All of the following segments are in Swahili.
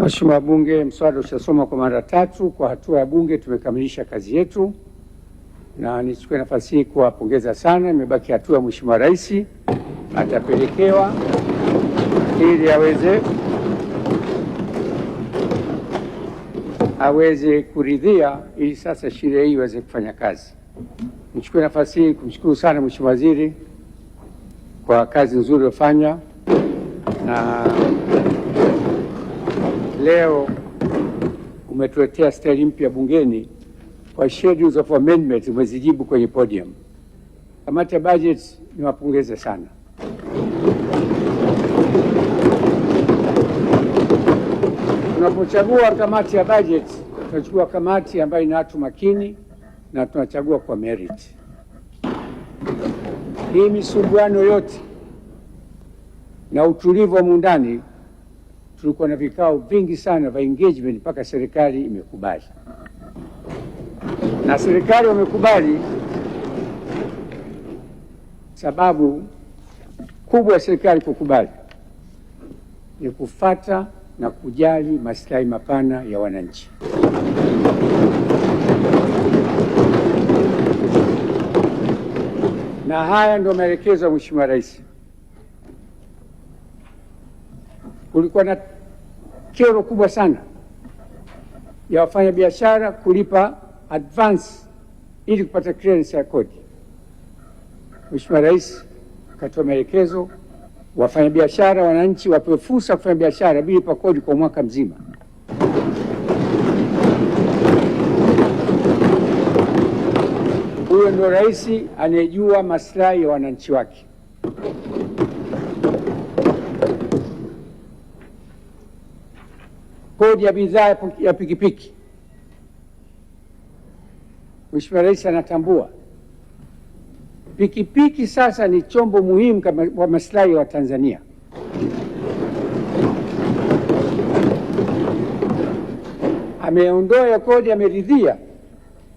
Mheshimiwa Wabunge, mswada ushasomwa kwa mara tatu. Kwa hatua ya Bunge tumekamilisha kazi yetu, na nichukue nafasi hii kuwapongeza sana. Imebaki hatua ya Mheshimiwa Rais, atapelekewa ili aweze kuridhia, ili sasa sheria hii iweze kufanya kazi. Nichukue nafasi hii kumshukuru sana Mheshimiwa Waziri kwa kazi nzuri iliyofanya, na leo umetuletea staili mpya bungeni kwa schedules of amendment, umezijibu kwenye podium. Kamati ya budget niwapongeze sana. Tunapochagua kamati ya budget, tunachukua kamati ambayo ina watu makini na tunachagua kwa merit. Hii misuguano yote na utulivu wa mundani, tulikuwa na vikao vingi sana vya engagement mpaka serikali imekubali, na serikali wamekubali. Sababu kubwa ya serikali kukubali ni kufata na kujali maslahi mapana ya wananchi. Na haya ndio maelekezo ya Mheshimiwa Rais. Kulikuwa na kero kubwa sana ya wafanyabiashara kulipa advance ili kupata clearance ya kodi. Mheshimiwa Rais akatoa maelekezo, wafanyabiashara, wananchi wapewe fursa kufanya biashara bila kulipa kodi kwa mwaka mzima. Huyo ndio rais anayejua maslahi ya wananchi wake. Kodi ya bidhaa ya pikipiki, Mheshimiwa Rais anatambua pikipiki sasa ni chombo muhimu kwa maslahi ya Watanzania. Ameondoa ya kodi, ameridhia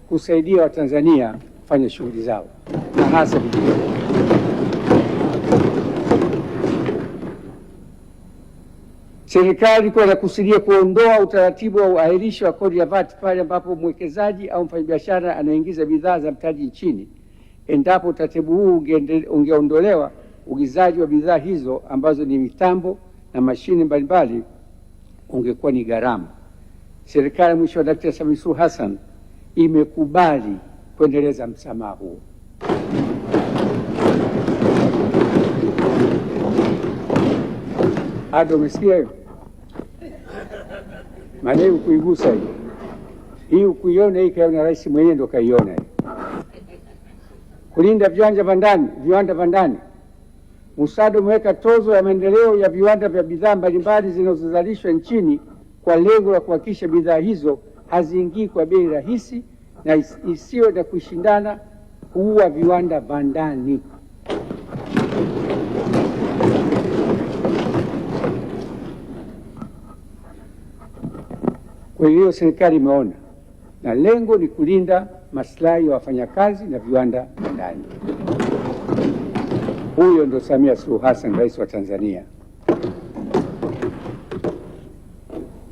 kusaidia Watanzania kufanya shughuli zao na hasa vijijini. Serikali kwa inakusudia kuondoa utaratibu wa uahirisho wa kodi ya VAT pale ambapo mwekezaji au mfanyabiashara anaingiza bidhaa za mtaji nchini. Endapo utaratibu huu ungeondolewa, ugizaji wa bidhaa hizo ambazo ni mitambo na mashine mbalimbali ungekuwa ni gharama. Serikali ya Mheshimiwa Daktari Samia Suluhu Hassan imekubali kuendeleza msamaha huo. Hado, umesikia hiyo? Maana hiyo kuigusa hii ukuiona hii, kaona rais mwenyewe ndo kaiona hii. Kulinda viwanda vya ndani. Mswada umeweka tozo ya maendeleo ya viwanda vya bidhaa mbalimbali zinazozalishwa nchini kwa lengo la kuhakikisha bidhaa hizo haziingii kwa bei rahisi na isiwe na kushindana kuua viwanda vya ndani. Kwa hiyo serikali imeona na lengo ni kulinda maslahi ya wafanyakazi na viwanda vya ndani. Huyo ndo Samia Suluhu Hassan, rais wa Tanzania.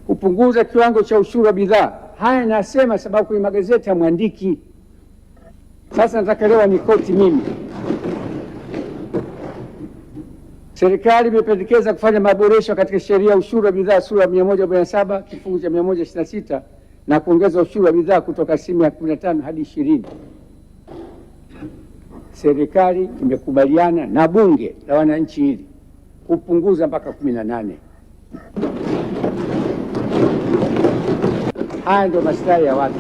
Kupunguza kiwango cha ushuru wa bidhaa. Haya nasema sababu kwenye magazeti hamwandiki. Sasa nataka leo nikoti mimi. Serikali imependekeza kufanya maboresho katika sheria ya ushuru wa bidhaa sura ya 147 kifungu cha 126 na kuongeza ushuru wa bidhaa kutoka asilimia 15 hadi 20. Serikali imekubaliana na bunge la wananchi hili kupunguza mpaka 18. Haya ndio maslahi ya watu.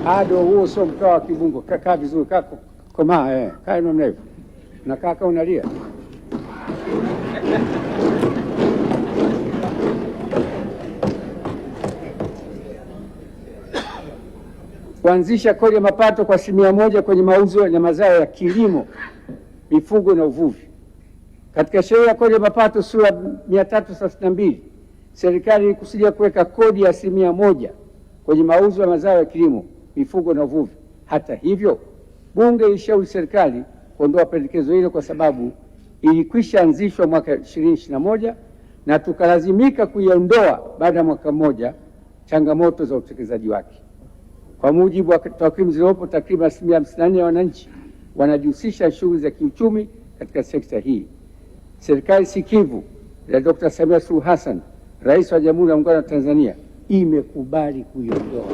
Hado huo sio mkao wa kibungo. Kaka vizuri, kaka komaa, kaa namna hivyo. Na kaka unalia. Kuanzisha kodi ya mapato kwa 100% kwenye mauzo ya mazao ya kilimo, mifugo na uvuvi. Katika sheria ya kodi ya mapato sura 332, serikali ilikusudia kuweka kodi ya 100% kwenye mauzo ya mazao ya kilimo, mifugo na uvuvi. Hata hivyo, bunge ilishauri serikali kuondoa pendekezo hilo kwa sababu ilikwisha anzishwa mwaka 2021 na tukalazimika kuiondoa baada ya mwaka mmoja changamoto za utekelezaji wake. Kwa mujibu wa takwimu zilizopo, takriban 54% ya wananchi wanajihusisha shughuli za kiuchumi katika sekta hii. Serikali sikivu ya Dr. Samia Suluhu Hassan, Rais wa Jamhuri ya Muungano wa Tanzania, imekubali kuiondoa.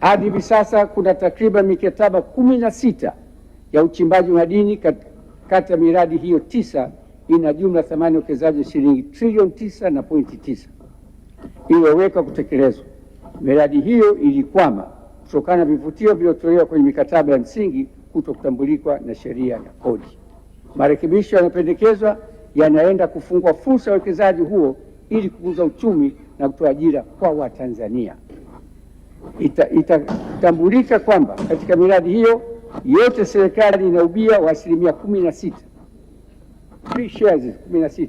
Hadi hivi sasa kuna takriban mikataba 16 ya uchimbaji madini kati ya miradi hiyo 9 ina jumla thamani ya uwekezaji shilingi trilioni 9.9 iliyowekwa kutekelezwa. Miradi hiyo ilikwama kutokana na vivutio vilivyotolewa kwenye mikataba ya msingi kutokutambulikwa na sheria ya kodi. Marekebisho yanayopendekezwa yanaenda kufungua fursa ya uwekezaji huo ili kukuza uchumi na kutoa ajira kwa Watanzania. Itatambulika kwamba katika miradi hiyo yote serikali ina ubia wa 16%, free shares 16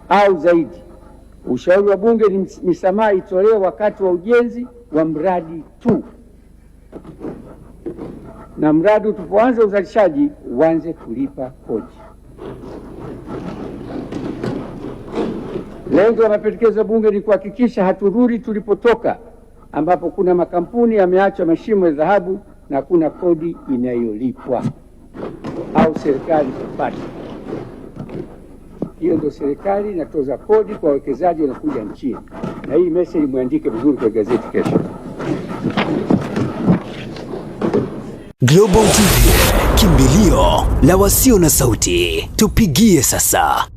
au zaidi. Ushauri wa Bunge ni misamaha itolewe wakati wa ujenzi wa mradi tu, na mradi utupoanza uzalishaji uanze kulipa kodi. Lengo la mapendekezo ya Bunge ni kuhakikisha haturudi tulipotoka, ambapo kuna makampuni yameachwa mashimo ya dhahabu na kuna kodi inayolipwa au serikali kupata. Hiyo ndio serikali inatoza kodi kwa wawekezaji wanakuja nchini, na hii message muandike vizuri kwa gazeti kesho. Global TV, kimbilio la wasio na sauti. Tupigie sasa.